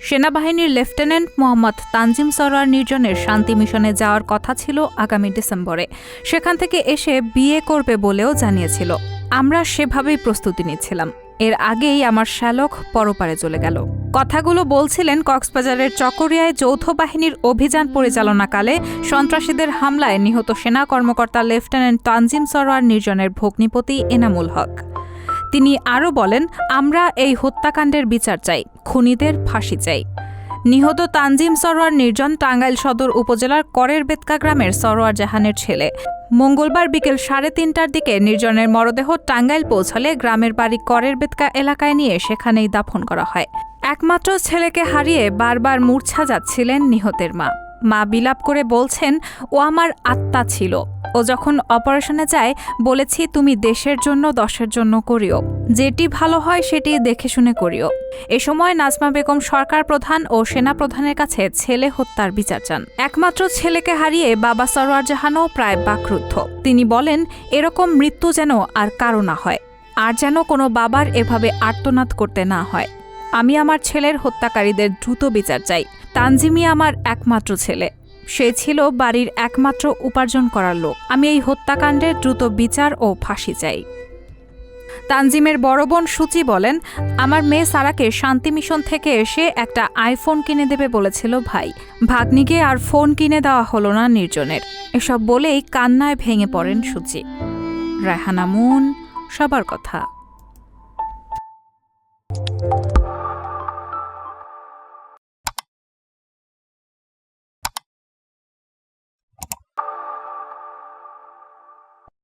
সেনাবাহিনীর লেফটেন্যান্ট মোহাম্মদ তানজিম সরোয়ার নির্জনের শান্তি মিশনে যাওয়ার কথা ছিল আগামী ডিসেম্বরে। সেখান থেকে এসে বিয়ে করবে বলেও জানিয়েছিল। আমরা সেভাবেই প্রস্তুতি নিচ্ছিলাম। এর আগেই আমার শ্যালক পরপারে চলে গেল। কথাগুলো বলছিলেন কক্সবাজারের চকরিয়ায় যৌথ বাহিনীর অভিযান পরিচালনাকালে সন্ত্রাসীদের হামলায় নিহত সেনা কর্মকর্তা লেফটেন্যান্ট তানজিম সরোয়ার নির্জনের ভগ্নিপতি এনামুল হক। তিনি আরও বলেন, আমরা এই হত্যাকাণ্ডের বিচার চাই, খুনিদের ফাঁসি চাই। নিহত তানজিম সরোয়ার নির্জন টাঙ্গাইল সদর উপজেলার করের বেতকা গ্রামের সরোয়ার জাহানের ছেলে। মঙ্গলবার বিকেল 3:30টার দিকে নির্জনের মরদেহ টাঙ্গাইল পৌঁছালে গ্রামের বাড়ি করের বেতকা এলাকায় নিয়ে সেখানেই দাফন করা হয়। একমাত্র ছেলেকে হারিয়ে বারবার মূর্ছা যাচ্ছিলেন নিহতের মা। মা বিলাপ করে বলছেন, ও আমার আত্মা ছিল। ও যখন অপারেশনে যায় বলেছি, তুমি দেশের জন্য দশের জন্য করিও, যেটি ভালো হয় সেটি দেখে শুনে করিও। এ সময় নাজমা বেগম সরকার প্রধান ও সেনা প্রধানের কাছে ছেলে হত্যার বিচার চান। একমাত্র ছেলেকে হারিয়ে বাবা সরোয়ার জাহানও প্রায় বাকরুদ্ধ। তিনি বলেন, এরকম মৃত্যু যেন আর কারো না হয়, আর যেন কোনো বাবার এভাবে আর্তনাদ করতে না হয়। আমি আমার ছেলের হত্যাকারীদের দ্রুত বিচার চাই। তানজিমই আমার একমাত্র ছেলে। সে ছিল বাড়ির একমাত্র উপার্জন করার লোক। আমি এই হত্যাকাণ্ডের দ্রুত বিচার ও ফাঁসি চাই। তানজিমের বড় বোন সুচি বলেন, আমার মেয়ে সারাকে শান্তি মিশন থেকে এসে একটা আইফোন কিনে দেবে বলেছিল ভাই। ভাগ্নিকে আর ফোন কিনে দেওয়া হলো না নির্জনের। এসব বলেই কান্নায় ভেঙে পড়েন সুচি। রায়হানা মুন, সবার কথা।